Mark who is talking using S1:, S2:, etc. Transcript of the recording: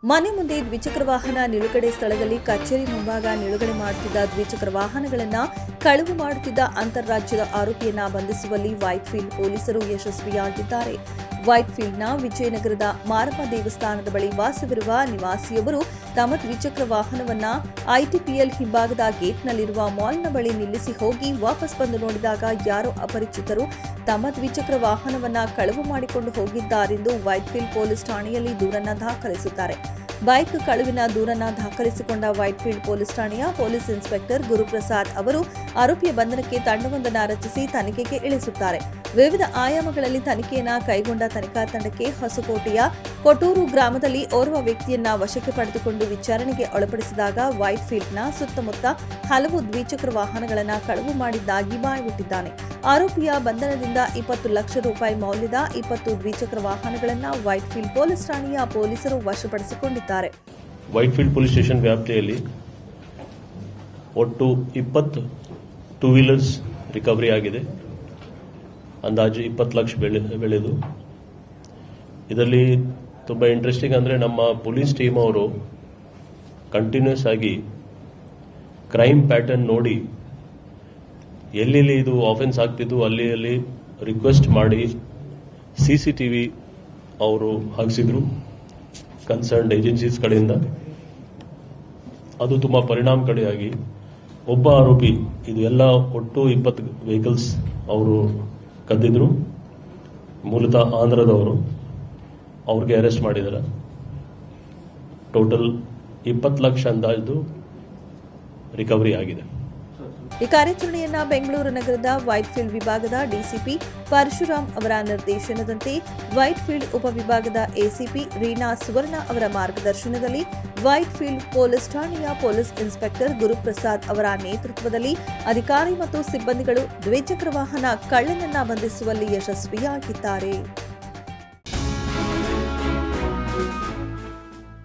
S1: ಮನೆ ಮುಂದೆ ದ್ವಿಚಕ್ರ ವಾಹನ ನಿಲುಗಡೆ ಸ್ಥಳದಲ್ಲಿ ಕಚೇರಿ ಮುಂಭಾಗ ನಿಲುಗಡೆ ಮಾಡುತ್ತಿದ್ದ ದ್ವಿಚಕ್ರ ವಾಹನಗಳನ್ನು ಕಳವು ಮಾಡುತ್ತಿದ್ದ ಅಂತಾರಾಜ್ಯದ ಆರೋಪಿಯನ್ನ ಬಂಧಿಸುವಲ್ಲಿ ವೈಟ್ಫೀಲ್ಡ್ ಪೊಲೀಸರು ಯಶಸ್ವಿಯಾಗಿದ್ದಾರೆ. ವೈಟ್ಫೀಲ್ಡ್ನ ವಿಜಯನಗರದ ಮಾರಮ್ಮ ದೇವಸ್ಥಾನದ ಬಳಿ ವಾಸವಿರುವ ನಿವಾಸಿಯೊಬ್ಬರು ತಮ್ಮ ದ್ವಿಚಕ್ರ ವಾಹನವನ್ನ ಐಟಿಪಿಎಲ್ ಹಿಂಭಾಗದ ಗೇಟ್ನಲ್ಲಿರುವ ಮಾಲ್ನ ಬಳಿ ನಿಲ್ಲಿಸಿ ಹೋಗಿ ವಾಪಸ್ ಬಂದು ನೋಡಿದಾಗ ಯಾರೋ ಅಪರಿಚಿತರು ತಮ್ಮ ದ್ವಿಚಕ್ರ ವಾಹನವನ್ನ ಕಳವು ಮಾಡಿಕೊಂಡು ಹೋಗಿದ್ದಾರೆಂದು ವೈಟ್ಫೀಲ್ಡ್ ಪೊಲೀಸ್ ಠಾಣೆಯಲ್ಲಿ ದೂರನ್ನ ದಾಖಲಿಸುತ್ತಾರೆ. ಬೈಕ್ ಕಳುವಿನ ದೂರನ್ನ ದಾಖಲಿಸಿಕೊಂಡ ವೈಟ್ಫೀಲ್ಡ್ ಪೊಲೀಸ್ ಠಾಣೆಯ ಪೊಲೀಸ್ ಇನ್ಸ್ಪೆಕ್ಟರ್ ಗುರುಪ್ರಸಾದ್ ಅವರು ಆರೋಪಿಯ ಬಂಧನಕ್ಕೆ ತಂಡವೊಂದನ್ನು ರಚಿಸಿ ತನಿಖೆಗೆ ಇಳಿಸುತ್ತಾರೆ. ವಿವಿಧ ಆಯಾಮಗಳಲ್ಲಿ ತನಿಖೆಯನ್ನ ಕೈಗೊಂಡ ತನಿಖಾ ತಂಡಕ್ಕೆ ಹೊಸಕೋಟೆಯ ಕೊಟ್ಟೂರು ಗ್ರಾಮದಲ್ಲಿ ಓರ್ವ ವ್ಯಕ್ತಿಯನ್ನ ವಶಕ್ಕೆ ಪಡೆದುಕೊಂಡು ವಿಚಾರಣೆಗೆ ಒಳಪಡಿಸಿದಾಗ ವೈಟ್ಫೀಲ್ಡ್ನ ಸುತ್ತಮುತ್ತ ಹಲವು ದ್ವಿಚಕ್ರ ವಾಹನಗಳನ್ನು ಕಳವು ಮಾಡಿದ್ದಾಗಿ ಬಾಯ್ಬಿಟ್ಟಿದ್ದಾನೆ. ಆರೋಪಿಯ ಬಂಧನದಿಂದ 20 ಲಕ್ಷ ರೂಪಾಯಿ ಮೌಲ್ಯದ 20 ದ್ವಿಚಕ್ರ ವಾಹನಗಳನ್ನು ವೈಟ್ಫೀಲ್ಡ್ ಪೊಲೀಸ್ ಠಾಣೆಯ ಪೊಲೀಸರು ವಶಪಡಿಸಿಕೊಂಡಿದ್ದಾರೆ.
S2: ವೈಟ್ಫೀಲ್ಡ್ ಪೊಲೀಸ್ ಸ್ಟೇಷನ್ ವ್ಯಾಪ್ತಿಯಲ್ಲಿ ಒಟ್ಟು 20 ಟೂ ವೀಲರ್ಸ್ ರಿಕವರಿ ಆಗಿದೆ. ಅಂದಾಜು 20 ಲಕ್ಷ ಬೆಳೆದು ಇದರಲ್ಲಿ ತುಂಬ ಇಂಟ್ರೆಸ್ಟಿಂಗ್ ಅಂದರೆ ನಮ್ಮ ಪೊಲೀಸ್ ಟೀಮ್ ಅವರು ಕಂಟಿನ್ಯೂಸ್ ಆಗಿ ಕ್ರೈಮ್ ಪ್ಯಾಟರ್ನ್ ನೋಡಿ ಎಲ್ಲೆಲ್ಲಿ ಇದು ಆಫೆನ್ಸ್ ಆಗ್ತಿದ್ದು ಅಲ್ಲಿ ರಿಕ್ವೆಸ್ಟ್ ಮಾಡಿ CCTV ಅವರು ಹಾಕಿಸಿದ್ರು ಕನ್ಸರ್ನ್ಡ್ ಏಜೆನ್ಸೀಸ್ ಕಡೆಯಿಂದ. ಅದು ತುಂಬ ಪರಿಣಾಮಕಾರಿಯಾಗಿ ಒಬ್ಬ ಆರೋಪಿ ಇದು ಎಲ್ಲ ಒಟ್ಟು 20 ವೆಹಿಕಲ್ಸ್ ಅವರು ಕದ್ದಿದ್ರು, ಮೂಲತಃ ಆಂಧ್ರದವರು, ಅವ್ರಿಗೆ ಅರೆಸ್ಟ್ ಮಾಡಿದ್ದಾರೆ. ಟೋಟಲ್ 20 ಲಕ್ಷ ಅಂದಾಜು ರಿಕವರಿ ಆಗಿದೆ.
S1: ಈ ಕಾರ್ಯಾಚರಣೆಯನ್ನ ಬೆಂಗಳೂರು ನಗರದ ವೈಟ್ಫೀಲ್ಡ್ ವಿಭಾಗದ ಡಿಸಿಪಿ ಪರಶುರಾಮ್ ಅವರ ನಿರ್ದೇಶನದಂತೆ ವೈಟ್ಫೀಲ್ಡ್ ಉಪವಿಭಾಗದ ಎಸಿಪಿ ರೀನಾ ಸುವರ್ಣ ಅವರ ಮಾರ್ಗದರ್ಶನದಲ್ಲಿ ವೈಟ್ಫೀಲ್ಡ್ ಪೊಲೀಸ್ ಠಾಣೆಯ ಪೊಲೀಸ್ ಇನ್ಸ್ಪೆಕ್ಟರ್ ಗುರುಪ್ರಸಾದ್ ಅವರ ನೇತೃತ್ವದಲ್ಲಿ ಅಧಿಕಾರಿ ಮತ್ತು ಸಿಬ್ಬಂದಿಗಳು ದ್ವಿಚಕ್ರ ವಾಹನ ಕಳ್ಳನನ್ನ ಬಂಧಿಸುವಲ್ಲಿ ಯಶಸ್ವಿಯಾಗಿದ್ದಾರೆ.